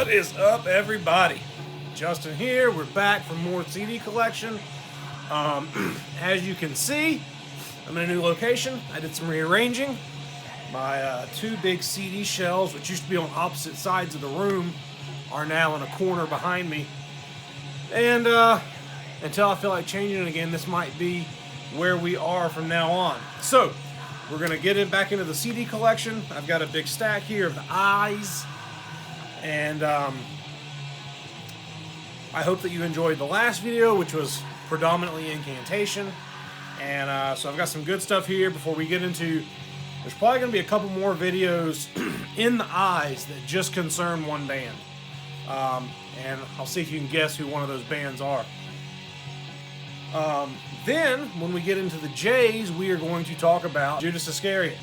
What is up, everybody? Justin here. We're back for more CD collection. As you can see, I'm in a new location. I did some rearranging. My two big CD shelves, which used to be on opposite sides of the room, are now in a corner behind me. And until I feel like changing it again, this might be where we are from now on. So, we're going to get back into the CD collection. I've got a big stack here of the Eyes. And I hope that you enjoyed the last video, which was predominantly incantation. And so I've got some good stuff here before we get into... There's probably going to be a couple more videos in the Eyes that just concern one band. And I'll see if you can guess who one of those bands are. Then, when we get into the J's, we are going to talk about Judas Iscariot,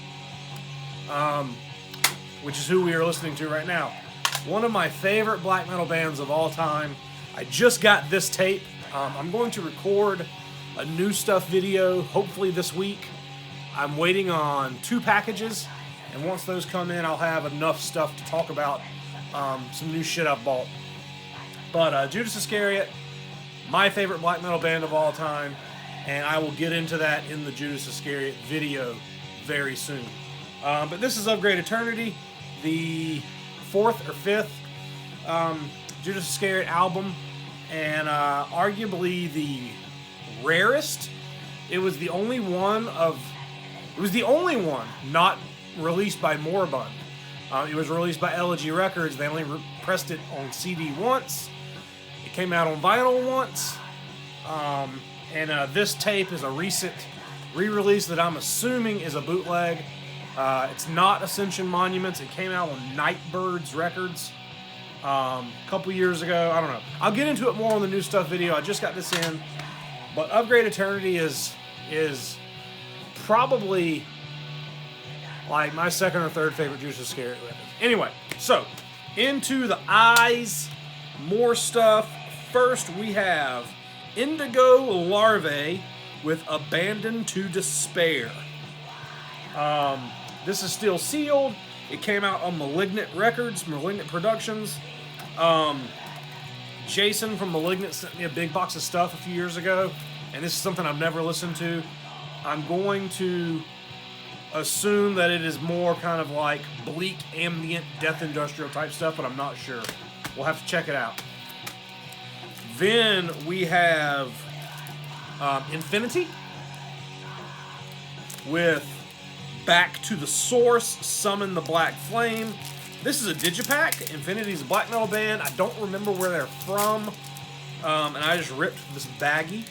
which is who we are listening to right now. One of my favorite black metal bands of all time. I just got this tape. I'm going to record a new stuff video, hopefully this week. I'm waiting on 2 packages, and once those come in, I'll have enough stuff to talk about some new shit I've bought. But Judas Iscariot, my favorite black metal band of all time, and I will get into that in the Judas Iscariot video very soon. But this is Of Great Eternity, the 4th or 5th Judas Iscariot album, and arguably the rarest. It was the only one not released by Moribund. It was released by Elegy Records. They only pressed it on CD once. It came out on vinyl once. And this tape is a recent re-release that I'm assuming is a bootleg. It's not Ascension Monuments. It came out on Nightbirds Records a couple years ago. I don't know. I'll get into it more on the new stuff video. I just got this in. But Of Great Eternity is probably like my second or third favorite Judas Iscariot record. Anyway, so into the Eyes, more stuff. First we have Indigo Larvae with Abandoned to Despair. This is still sealed. It came out on Malignant Records, Malignant Productions. Jason from Malignant sent me a big box of stuff a few years ago, and this is something I've never listened to. I'm going to assume that it is more kind of like bleak, ambient, death industrial type stuff, but I'm not sure. We'll have to check it out. Then we have Infinity with Back to the Source, Summon the Black Flame. This is a digipack. Infinity's a black metal band. I don't remember where they're from, and I just ripped this baggie.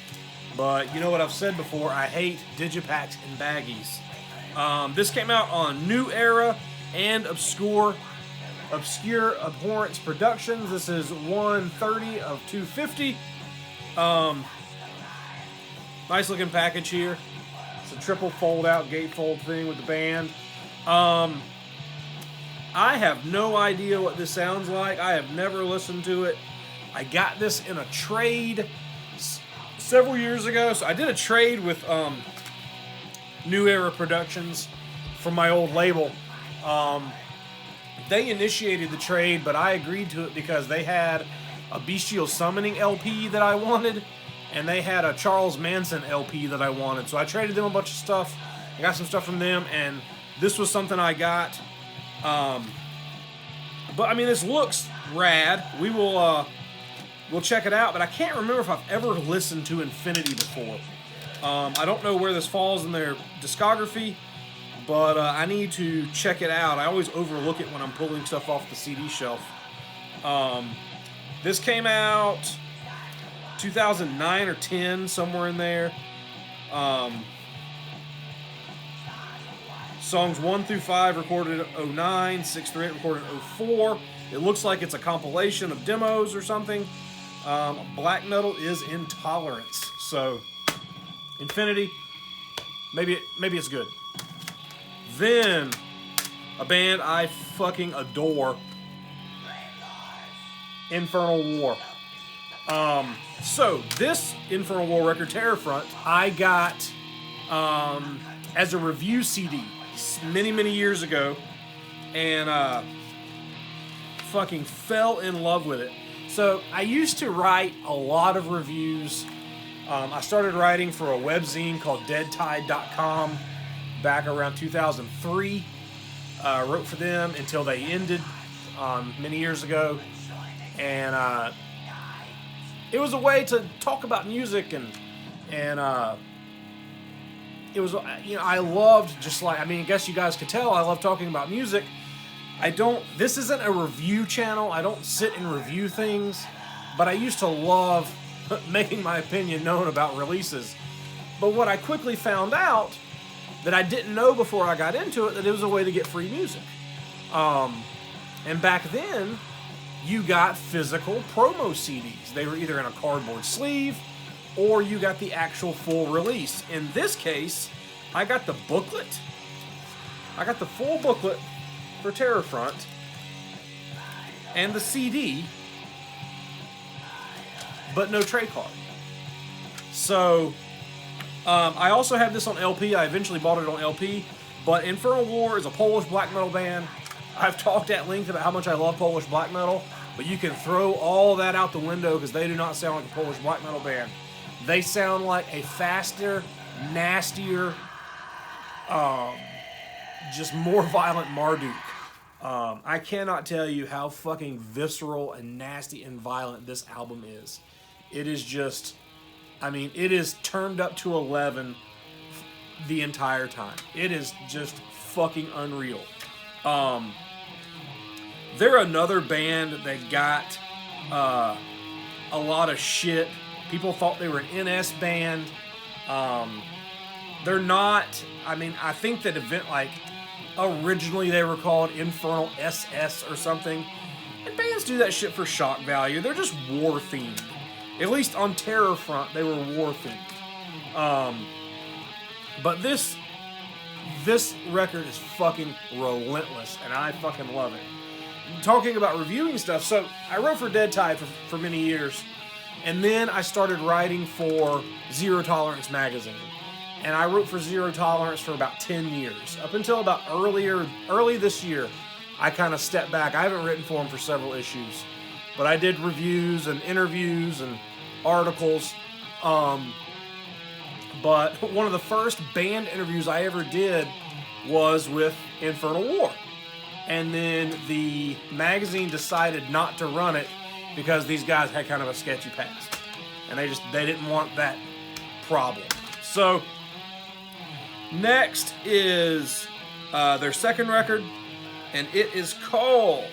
But you know what I've said before, I hate digipacks and baggies. This came out on New Era and Obscure Abhorrence Productions. This is 130 of 250. Nice looking package here. It's a triple fold out gatefold thing with the band. I have no idea what this sounds like. I have never listened to it. I got this in a trade several years ago. So I did a trade with New Era Productions from my old label. They initiated the trade, but I agreed to it because they had a Bestial Summoning LP that I wanted, and they had a Charles Manson LP that I wanted. So I traded them a bunch of stuff. I got some stuff from them, and this was something I got. But I mean, this looks rad. We will we'll check it out, but I can't remember if I've ever listened to Infinity before. I don't know where this falls in their discography, but I need to check it out. I always overlook it when I'm pulling stuff off the CD shelf. This came out 2009 or 10, somewhere in there. Songs 1 through 5 recorded in 09, 6 through 8 recorded in 04. It looks like it's a compilation of demos or something. Black metal is intolerance. So, Infinity, maybe it's good. Then, a band I fucking adore, Infernal War. So, this Infernal War record, Terrorfront, I got as a review CD many years ago, and fucking fell in love with it. So I used to write a lot of reviews. I started writing for a webzine called deadtide.com back around 2003. Wrote for them until they ended many years ago. And it was a way to talk about music and it was, you know, I loved just like, I mean, I guess you guys could tell I love talking about music. This isn't a review channel. I don't sit and review things, but I used to love making my opinion known about releases. But what I quickly found out that I didn't know before I got into it, that it was a way to get free music. And back then, you got physical promo CDs. They were either in a cardboard sleeve or you got the actual full release. In this case, I got the booklet. I got the full booklet for Terrorfront and the CD, but no tray card. So, I also have this on LP. I eventually bought it on LP, but Infernal War is a Polish black metal band. I've talked at length about how much I love Polish black metal, but you can throw all that out the window because they do not sound like a Polish black metal band. They sound like a faster, nastier, just more violent Marduk. I cannot tell you how fucking visceral and nasty and violent this album is. It is just, I mean, it is turned up to 11 the entire time. It is just fucking unreal. They're another band that got a lot of shit. People thought they were an NS band. They're not. I mean, I think that originally they were called Infernal SS or something. And bands do that shit for shock value. They're just war themed. At least on Terrorfront, they were war themed. But this record is fucking relentless, and I fucking love it. Talking about reviewing stuff, so I wrote for Dead Tide for many years, and then I started writing for Zero Tolerance magazine. And I wrote for Zero Tolerance for about 10 years. Up until about early this year, I kind of stepped back. I haven't written for them for several issues. But I did reviews and interviews and articles. But one of the first band interviews I ever did was with Infernal War. And then the magazine decided not to run it because these guys had kind of a sketchy past. And they didn't want that problem. So, next is their second record, and it is called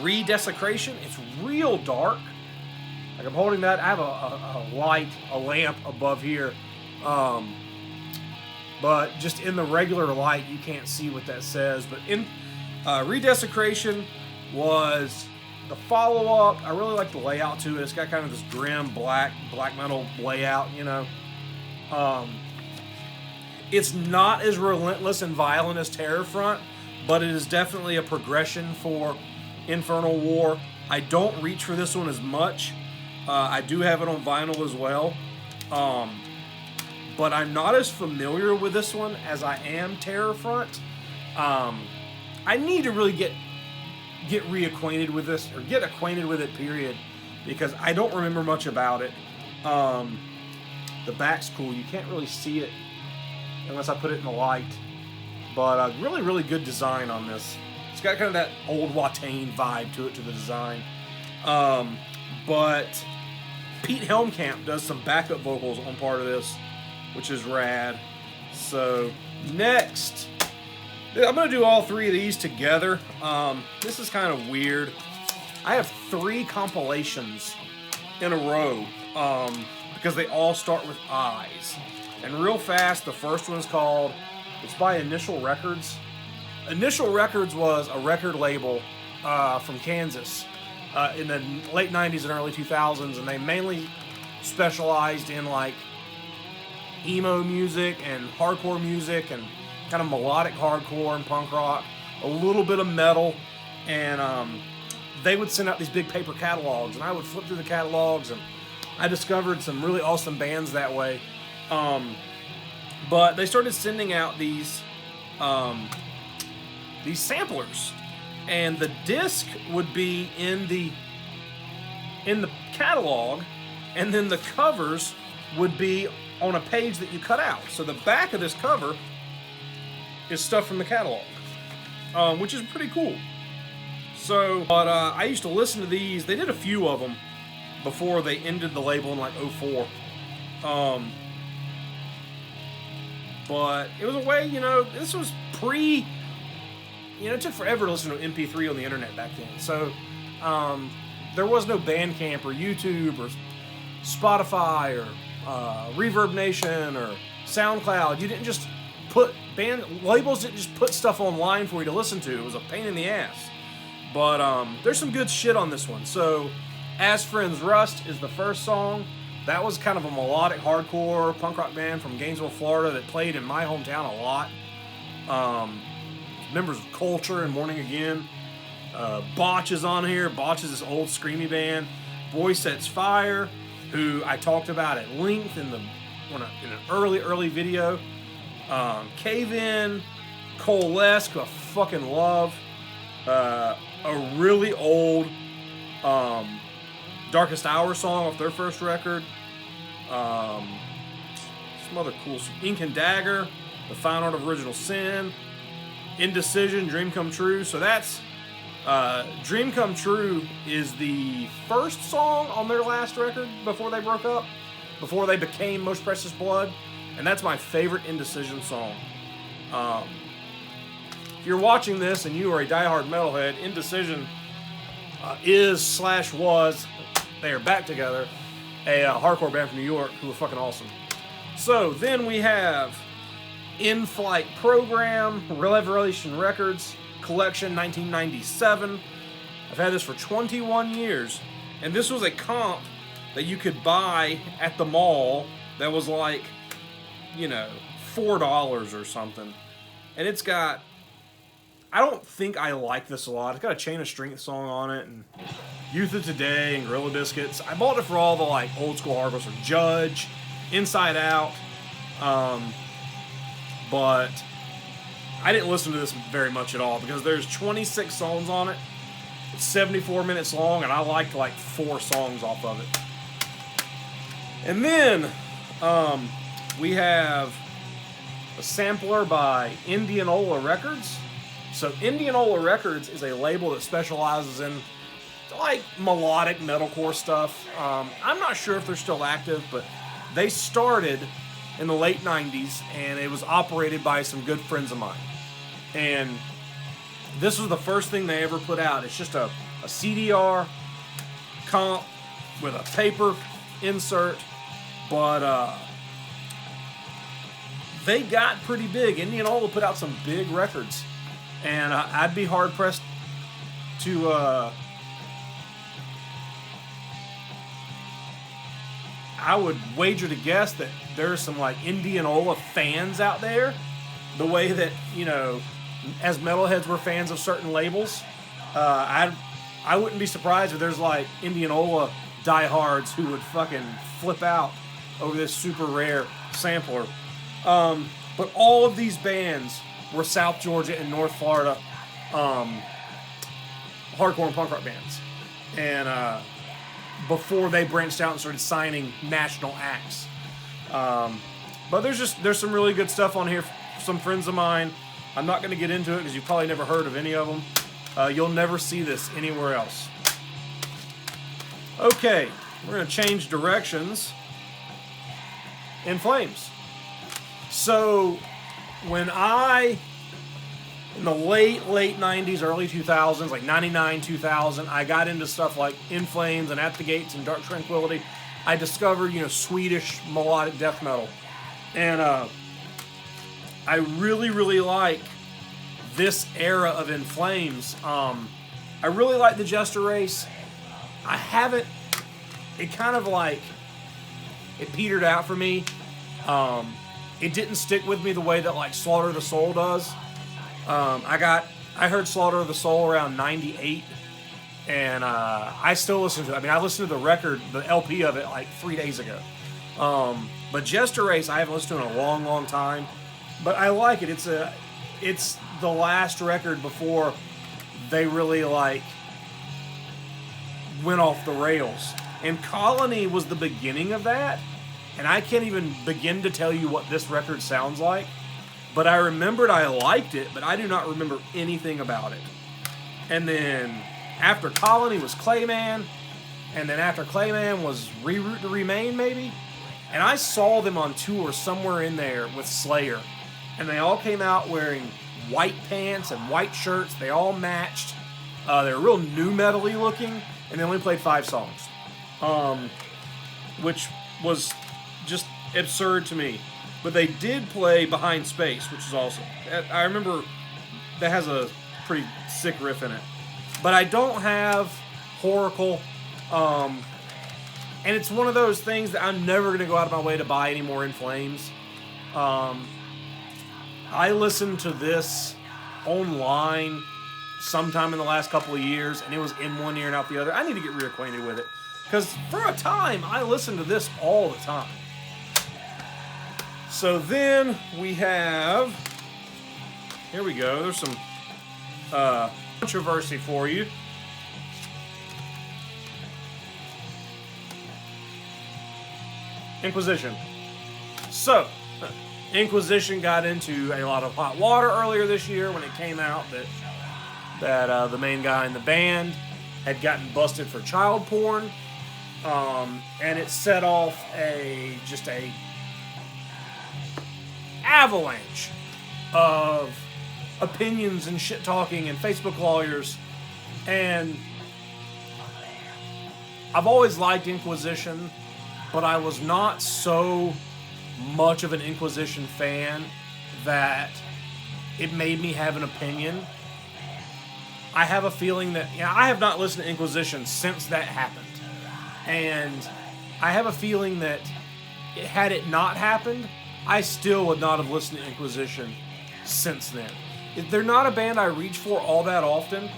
Redesecration. It's real dark. Like I'm holding that. I have a lamp above here. But just in the regular light, you can't see what that says. But in Redesecration was the follow-up. I really like the layout to it. It's got kind of this grim black metal layout, you know. It's not as relentless and violent as Terrorfront, but it is definitely a progression for Infernal War. I don't reach for this one as much. I do have it on vinyl as well. But I'm not as familiar with this one as I am Terrorfront. I need to really get reacquainted with this, or get acquainted with it, period, because I don't remember much about it. The back's cool. You can't really see it unless I put it in the light. But really, really good design on this. It's got kind of that old Watain vibe to it, to the design. But Pete Helmkamp does some backup vocals on part of this, which is rad. So, next, I'm going to do all three of these together. This is kind of weird. I have 3 compilations in a row because they all start with I's. And real fast, the first one's called, it's by Initial Records. Initial Records was a record label from Kansas in the late 90s and early 2000s, and they mainly specialized in like emo music and hardcore music and kind of melodic hardcore and punk rock, a little bit of metal, and they would send out these big paper catalogs, and I would flip through the catalogs, and I discovered some really awesome bands that way. But they started sending out these samplers, and the disc would be in the catalog, and then the covers would be on a page that you cut out. So the back of this cover is stuff from the catalog, which is pretty cool. So, but I used to listen to these. They did a few of them before they ended the label in like 04. But it was a way, you know, this was pre, you know, it took forever to listen to MP3 on the internet back then. So, there was no Bandcamp or YouTube or Spotify or Reverb Nation or SoundCloud. You didn't just put labels didn't just put stuff online for you to listen to. It was a pain in the ass. But there's some good shit on this one. So, As Friends Rust is the first song. That was kind of a melodic hardcore punk rock band from Gainesville, Florida that played in my hometown a lot. Members of Culture and Morning Again. Botch is on here. Botch is this old screamy band. Boy Sets Fire, who I talked about at length in an early video. Cave In, Coalesce, who I fucking love. A really old Darkest Hour song off their first record. Some other cool stuff. Ink and Dagger, The Fine Art of Original Sin, Indecision, Dream Come True. So that's Dream Come True is the first song on their last record before they broke up, before they became Most Precious Blood, and that's my favorite Indecision song. If you're watching this and you are a diehard metalhead, Indecision was, they are back together, a hardcore band from New York who are fucking awesome. So then we have In Flight Program, Revelation Records, Collection 1997. I've had this for 21 years, and this was a comp that you could buy at the mall that was like, you know, $4 or something. And it's got, I don't think I like this a lot. It's got a Chain of Strength song on it, and Youth of Today, and Gorilla Biscuits. I bought it for all the like old school hardcore, so Judge, Inside Out, but I didn't listen to this very much at all because there's 26 songs on it. It's 74 minutes long, and I liked like 4 songs off of it. And then we have a sampler by Indianola Records. So Indianola Records is a label that specializes in like melodic metalcore stuff. I'm not sure if they're still active, but they started in the late 90s, and it was operated by some good friends of mine. And this was the first thing they ever put out. It's just a CDR comp with a paper insert, but they got pretty big. Indianola put out some big records, and I'd be hard pressed to I would wager to guess that there's some like Indianola fans out there, the way that, you know, as metalheads we're fans of certain labels. I wouldn't be surprised if there's like Indianola diehards who would fucking flip out over this super rare sampler. But all of these bands were South Georgia and North Florida hardcore and punk rock bands. And before they branched out and started signing national acts. But there's some really good stuff on here. Some friends of mine. I'm not going to get into it because you've probably never heard of any of them. You'll never see this anywhere else. Okay, we're going to change directions. In Flames. So, when in the late 90s, early 2000s, like 99, 2000, I got into stuff like In Flames and At the Gates and Dark Tranquillity. I discovered, Swedish melodic death metal. And I really, really like this era of In Flames. I really like the Jester Race. It petered out for me. It didn't stick with me the way that like Slaughter of the Soul does. I heard Slaughter of the Soul around 98, and I still listen to it. I mean, I listened to the record, the LP of it, like 3 days ago. But Jester Race, I haven't listened to in a long, long time. But I like it. It's the last record before they really like went off the rails. And Colony was the beginning of that. And I can't even begin to tell you what this record sounds like. But I remembered I liked it, but I do not remember anything about it. And then after Colony was Clayman. And then after Clayman was Reroute to Remain, maybe. And I saw them on tour somewhere in there with Slayer. And they all came out wearing white pants and white shirts. They all matched. They were real nu metal-y looking. And they only played 5 songs. Which was just absurd to me. But they did play Behind Space, which is awesome. I remember that has a pretty sick riff in it. But I don't have Horacle. And it's one of those things that I'm never going to go out of my way to buy anymore In Flames. I listened to this online sometime in the last couple of years, and it was in one ear and out the other. I need to get reacquainted with it. Because for a time, I listened to this all the time. So then we have... Here we go. There's some controversy for you. Inquisition. So, Inquisition got into a lot of hot water earlier this year when it came out that the main guy in the band had gotten busted for child porn, and it set off just a avalanche of opinions and shit talking and Facebook lawyers. And I've always liked Inquisition, but I was not so much of an Inquisition fan that it made me have an opinion. I have a feeling that, I have not listened to Inquisition since that happened. And I have a feeling that had it not happened, I still would not have listened to Inquisition since then. They're not a band I reach for all that often.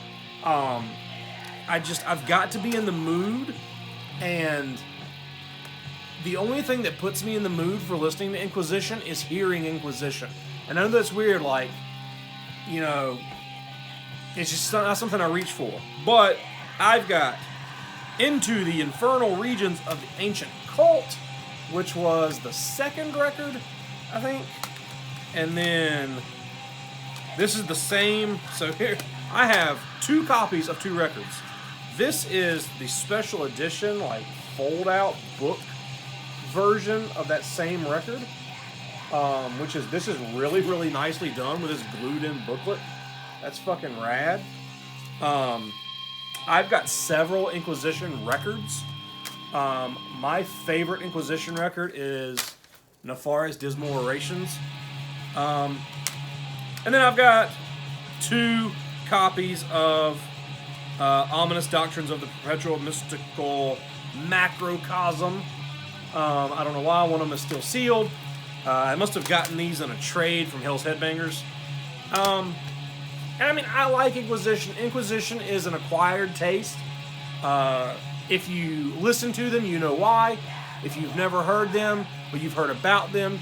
I've got to be in the mood, and the only thing that puts me in the mood for listening to Inquisition is hearing Inquisition. And I know that's weird, like, it's just not something I reach for. But I've got Into the Infernal Regions of the Ancient Cult, which was the second record, I think. And then this is the same. So here, I have 2 copies of 2 records. This is the special edition, like, fold-out book version of that same record, this is really, really nicely done with this glued-in booklet. That's fucking rad. I've got several Inquisition records. My favorite Inquisition record is Nefari's Dismal Orations. And then I've got 2 copies of Ominous Doctrines of the Perpetual Mystical Macrocosm. I don't know why one of them is still sealed. I must have gotten these in a trade from Hell's Headbangers. And I mean, I like Inquisition. Inquisition is an acquired taste. If you listen to them, you know why. If you've never heard them, but you've heard about them,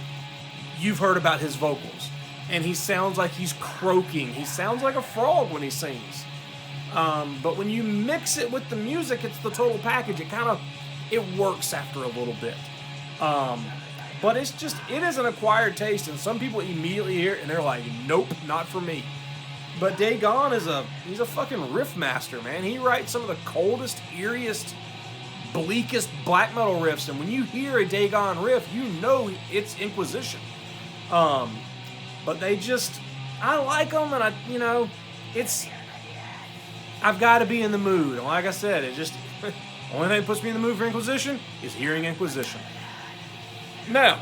you've heard about his vocals. And he sounds like he's croaking. He sounds like a frog when he sings. But when you mix it with the music, it's the total package. It works after a little bit. But it is an acquired taste, and some people immediately hear it and they're like, nope, not for me. But Dagon he's a fucking riff master, man. He writes some of the coldest, eeriest, bleakest black metal riffs, and when you hear a Dagon riff, you know it's Inquisition. But I like them, and I've got to be in the mood. And like I said, only thing that puts me in the mood for Inquisition is hearing Inquisition. Now,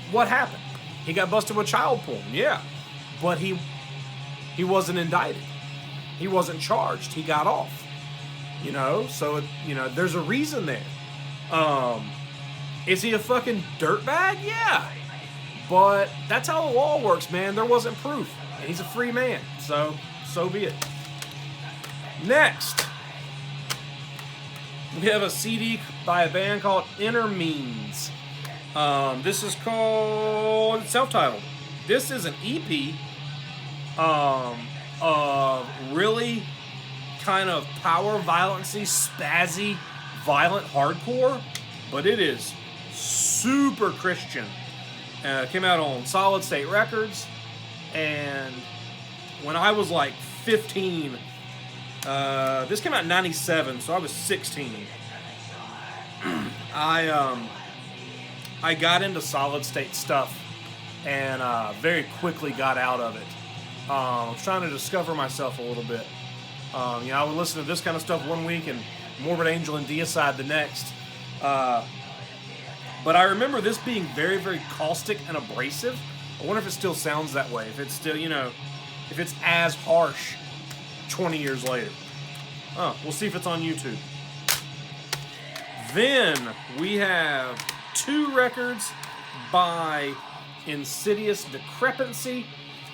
what happened? He got busted with child porn, yeah. But he wasn't indicted. He wasn't charged. He got off. So, there's a reason there. Is he a fucking dirtbag? Yeah. But that's how the law works, man. There wasn't proof. And he's a free man. So be it. Next, we have a CD by a band called Internecine. This is called self-titled. This is an EP. of really kind of power violency, spazzy, violent hardcore, but it is super Christian. Came out on Solid State Records, and when I was like 15, this came out in 97, so I was 16. I got into solid state stuff and very quickly got out of it. I was trying to discover myself a little bit. I would listen to this kind of stuff one week and Morbid Angel and Deicide the next. But I remember this being very, very caustic and abrasive. I wonder if it still sounds that way. If it's still, if it's as harsh 20 years later. We'll see if it's on YouTube. Then we have 2 records by Insidious Decrepit.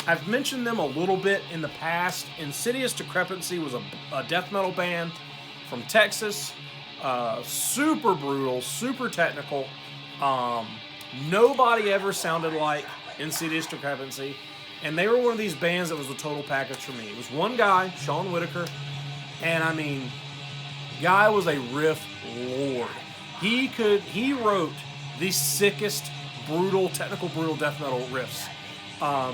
I've mentioned them a little bit in the past. Insidious Decrepit was a death metal band from Texas. Super brutal, super technical. Nobody ever sounded like Insidious Decrepit. And they were one of these bands that was a total package for me. It was one guy, Sean Whitaker, and I mean, guy was a riff lord. He wrote the sickest, technical brutal death metal riffs.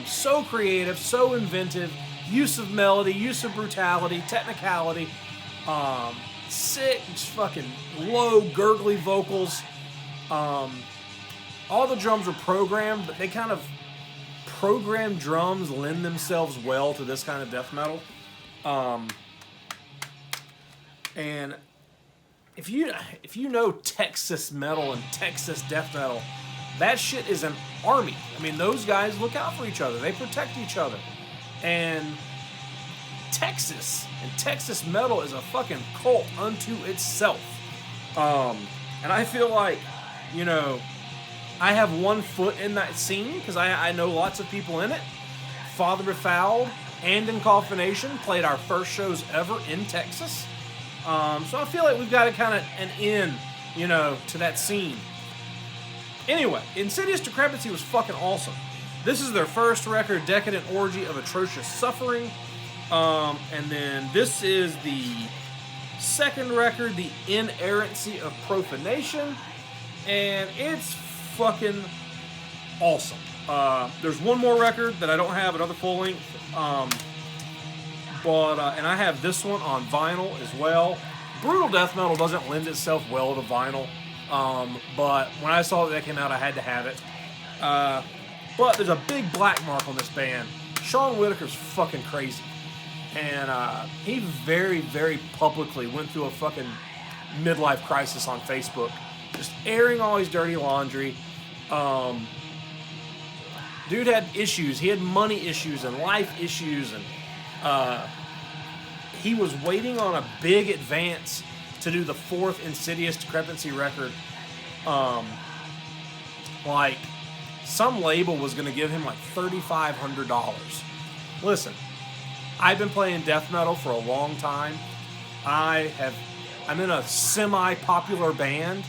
So creative, so inventive, use of melody, use of brutality, technicality, sick, fucking low, gurgly vocals. All the drums are programmed, but they kind of programmed drums lend themselves well to this kind of death metal. And if you know Texas metal and Texas death metal, that shit is an army. I mean, those guys look out for each other. They protect each other. And Texas and Texas metal is a fucking cult unto itself. And I feel like, I have one foot in that scene because I know lots of people in it. Father Befouled and Incoffenation played our first shows ever in Texas. So I feel like we've got a kind of an in, to that scene. Anyway, Insidious Decrepit was fucking awesome. This is their first record, Decadent Orgy of Atrocious Suffering. And then this is the second record, The Inerrancy of Profanation. And it's fucking awesome. There's one more record that I don't have, another full length. And I have this one on vinyl as well. Brutal death metal doesn't lend itself well to vinyl. But when I saw that came out, I had to have it. But there's a big black mark on this band. Sean Whitaker's fucking crazy. And he very, very publicly went through a fucking midlife crisis on Facebook. Just airing all his dirty laundry. Dude had issues. He had money issues and life issues. And he was waiting on a big advance to do the 4th Insidious Decrepit record. Some label was going to give him like $3,500. Listen, I've been playing death metal for a long time. I'm in a semi-popular band,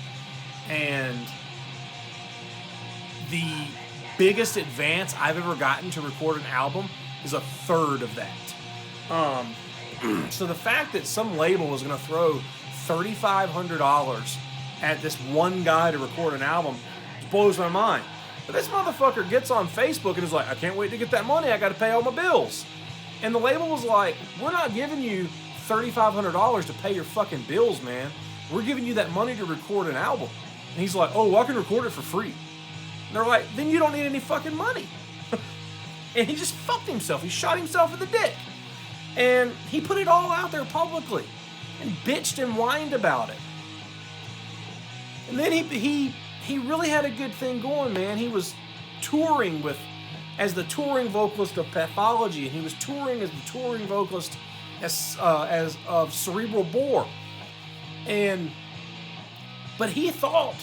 and the biggest advance I've ever gotten to record an album is a third of that. So the fact that some label was going to throw $3,500 at this one guy to record an album blows my mind. But this motherfucker gets on Facebook and is like, I can't wait to get that money. I got to pay all my bills. And the label was like, we're not giving you $3,500 to pay your fucking bills, man. We're giving you that money to record an album. And he's like, oh, well, I can record it for free. And they're like, then you don't need any fucking money. And he just fucked himself. He shot himself in the dick. And he put it all out there publicly and bitched and whined about it. And then he really had a good thing going, man. He was touring as the touring vocalist of Pathology, and he was touring as the touring vocalist as of Cerebral Bore. But he thought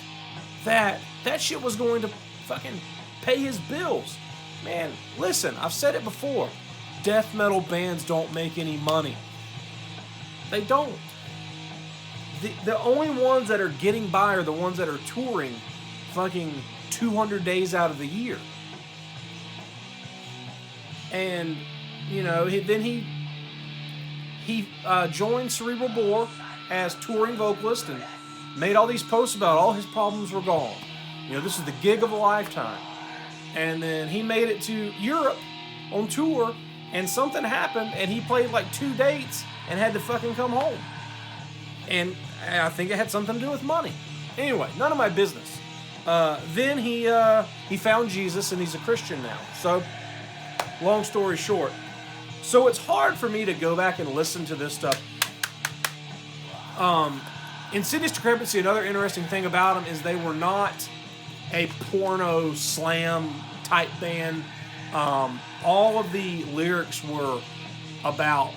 that shit was going to fucking pay his bills. Man, listen, I've said it before. Death metal bands don't make any money. They don't. The only ones that are getting by are the ones that are touring fucking 200 days out of the year. And then he joined Cerebral Bore as touring vocalist and made all these posts about all his problems were gone. This is the gig of a lifetime. And then he made it to Europe on tour, and something happened, and he played like 2 dates and had to fucking come home. And I think it had something to do with money. Anyway, none of my business. Then he found Jesus, and he's a Christian now. So, long story short. So it's hard for me to go back and listen to this stuff. Insidious Decrepit, another interesting thing about them is they were not a porno slam type band. All of the lyrics were about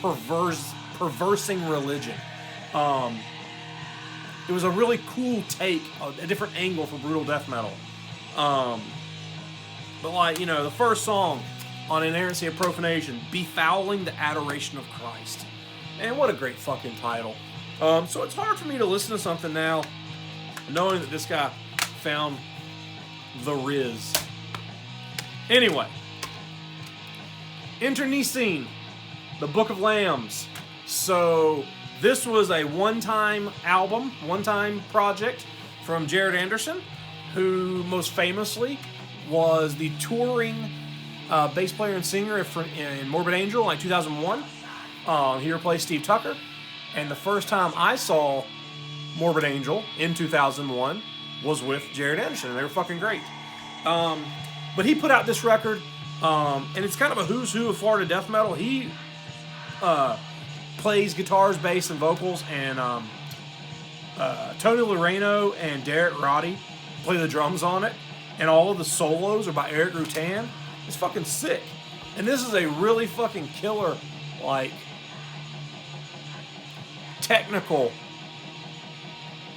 perversing religion. It was a really cool take, a different angle for brutal death metal. But the first song on Inerrancy of Profanation, Befouling the Adoration of Christ. Man, what a great fucking title. So it's hard for me to listen to something now, knowing that this guy found the Riz. Anyway, Internecine, the Book of Lambs. So this was a one-time album, one-time project from Jared Anderson, who most famously was the touring bass player and singer in Morbid Angel in 2001. He replaced Steve Tucker. And the first time I saw Morbid Angel in 2001 was with Jared Anderson, and they were fucking great. But he put out this record, and it's kind of a who's who of Florida death metal. He plays guitars, bass, and vocals, and Tony Loreno and Derek Roddy play the drums on it, and all of the solos are by Eric Rutan. It's fucking sick. And this is a really fucking killer, technical,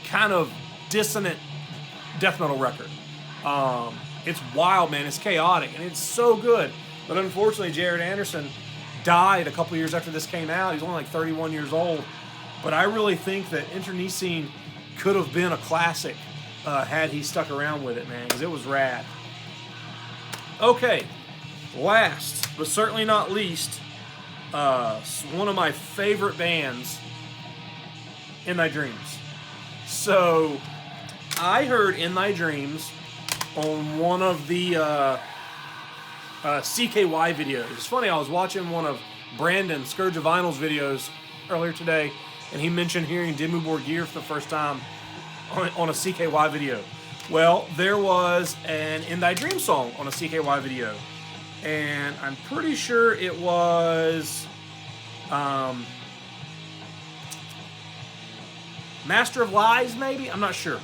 kind of dissonant death metal record. It's wild, man. It's chaotic, and it's so good. But unfortunately, Jared Anderson died a couple years after this came out. He's only 31 years old. But I really think that Internecine could have been a classic had he stuck around with it, man, because it was rad. Okay, last but certainly not least, one of my favorite bands, In Thy Dreams. So, I heard In Thy Dreams on one of the CKY videos. It's funny, I was watching one of Brandon, Scourge of Vinyl's videos earlier today, and he mentioned hearing Dimmu Borgir for the first time on a CKY video. Well, there was an In Thy Dreams song on a CKY video, and I'm pretty sure it was Master of Lies, maybe? I'm not sure.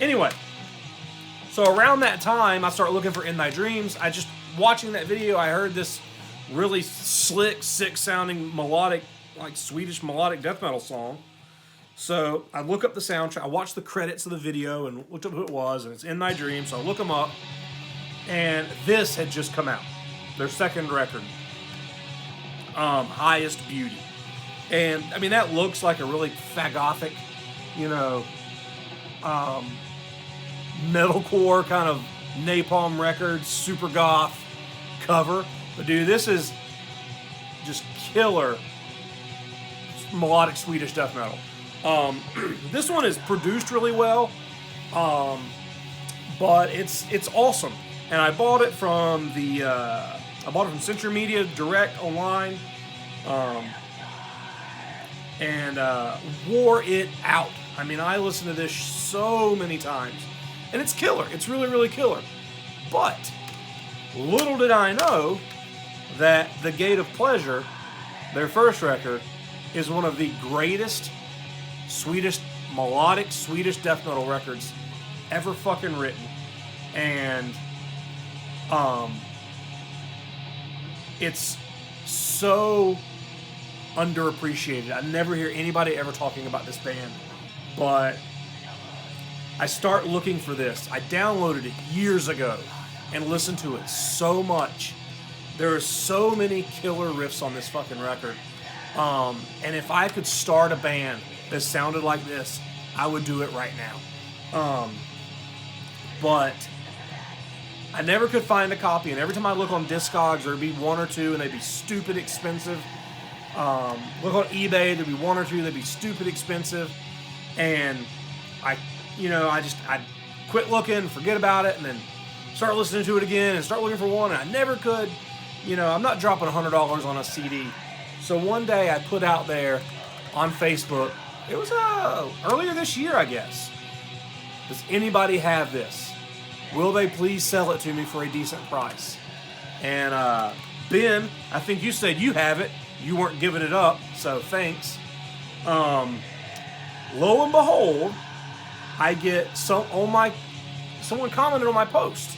Anyway, so around that time, I started looking for In Thy Dreams. Watching that video, I heard this really slick, sick-sounding melodic, Swedish melodic death metal song. So I look up the soundtrack. I watched the credits of the video and looked up who it was, and it's In Thy Dreams. So I look them up, and this had just come out. Their second record, Highest Beauty. And, I mean, that looks like a really fagothic, metalcore kind of Napalm Records, super goth cover. But, dude, this is just killer melodic Swedish death metal. This one is produced really well, but it's awesome. And I bought it from Century Media direct online, and wore it out. I mean, I listened to this so many times, and it's killer. It's really, really killer. But little did I know that The Gate of Pleasure, their first record, is one of the greatest melodic Swedish death metal records ever fucking written. And it's so underappreciated. I never hear anybody ever talking about this band, but I start looking for this. I downloaded it years ago and listened to it so much. There are so many killer riffs on this fucking record. And if I could start a band that sounded like this, I would do it right now. But I never could find a copy, and every time I look on Discogs, there'd be one or two, and they'd be stupid expensive. Look on eBay, there'd be one or two, they'd be stupid expensive, and I'd quit looking, forget about it, and then start listening to it again, and start looking for one, and I never could. I'm not dropping $100 on a CD. So one day I put out there on Facebook, it was earlier this year, I guess. Does anybody have this? Will they please sell it to me for a decent price? And Ben, I think you said you have it. You weren't giving it up, so thanks. Lo and behold, I get someone commented on my post.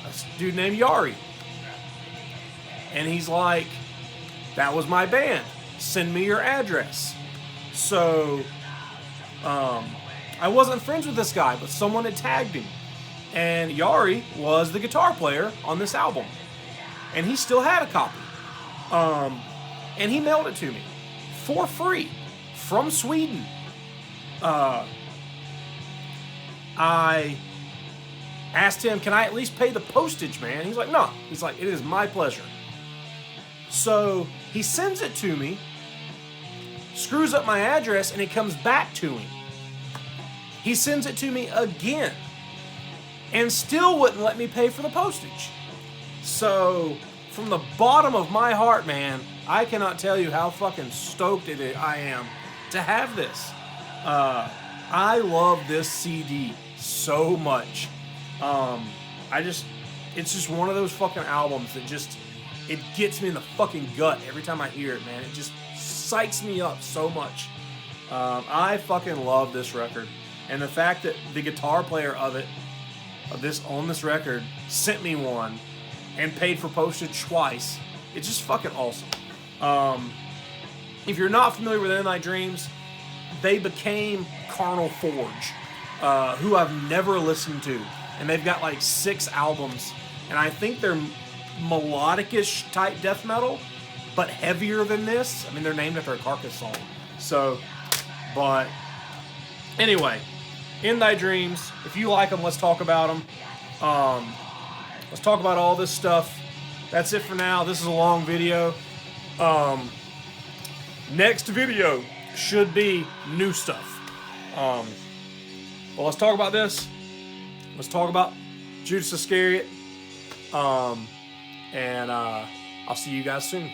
A dude named Yari. And he's like, that was my band. Send me your address. So, I wasn't friends with this guy, but someone had tagged him. And Yari was the guitar player on this album. And he still had a copy. And he mailed it to me for free from Sweden. I asked him, can I at least pay the postage, man? He's like, no. He's like, it is my pleasure. So he sends it to me, screws up my address, and it comes back to him. He sends it to me again and still wouldn't let me pay for the postage. So from the bottom of my heart, man, I cannot tell you how fucking stoked I am to have this. I love this CD so much. It's just one of those fucking albums that it gets me in the fucking gut every time I hear it, man. It just psychs me up so much. I fucking love this record. And the fact that the guitar player on this record sent me one and paid for postage twice, it's just fucking awesome. If you're not familiar with In Thy Dreams, they became Carnal Forge, who I've never listened to. And they've got like 6 albums. And I think they're melodic-ish type death metal, but heavier than this. I mean, they're named after a Carcass song. So, but anyway, In Thy Dreams. If you like them, let's talk about them. Let's talk about all this stuff. That's it for now. This is a long video. Next video should be new stuff. Well, let's talk about this. Let's talk about Judas Iscariot. And I'll see you guys soon.